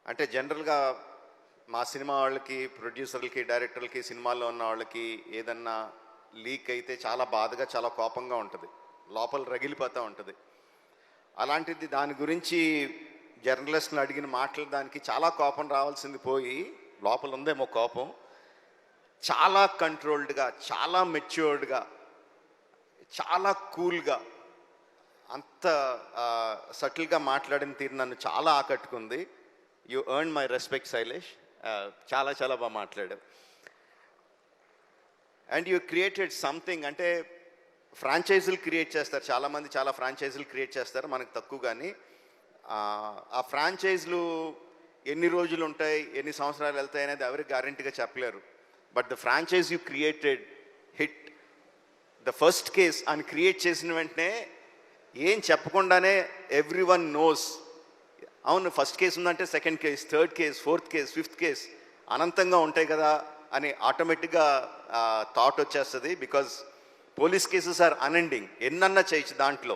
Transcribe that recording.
అంటే జనరల్గా మా సినిమా వాళ్ళకి, ప్రొడ్యూసర్లకి, డైరెక్టర్లకి, సినిమాల్లో ఉన్న వాళ్ళకి ఏదన్నా లీక్ అయితే చాలా బాధగా, చాలా కోపంగా ఉంటుంది, లోపల రగిలిపోతూ ఉంటుంది. అలాంటిది దాని గురించి జర్నలిస్ట్ని అడిగిన మాటలు దానికి చాలా కోపం రావాల్సింది పోయి, లోపల ఉందేమో కోపం, చాలా కంట్రోల్డ్గా, చాలా మెచ్యూర్డ్గా, చాలా కూల్గా, అంత సటిల్గా మాట్లాడిన తీరు నన్ను చాలా ఆకట్టుకుంది. You earn my respect Shailesh. చాలా చాలా బాగా మాట్లాడావు. And you created something. అంటే ఫ్రాంచైజీలు క్రియేట్ చేస్తారు చాలామంది, చాలా ఫ్రాంచైజీలు క్రియేట్ చేస్తారు, మనకు తక్కువ. కానీ ఆ ఫ్రాంచైజీలు ఎన్ని రోజులు ఉంటాయి, ఎన్ని సంవత్సరాలు వెళ్తాయి అనేది ఎవరికి గ్యారెంటీగా చెప్పలేరు. But the franchise you created hit. The first case అని క్రియేట్ చేసిన వెంటనే ఏం చెప్పకుండానే ఎవ్రీ వన్ నోస్, అవును ఫస్ట్ కేసు ఉందంటే second case, third case, fourth case, fifth case అనంతంగా ఉంటాయి కదా అని ఆటోమేటిక్గా థాట్ వచ్చేస్తుంది. Because police cases are unending, ఎన్నన్నా చేయొచ్చు దాంట్లో.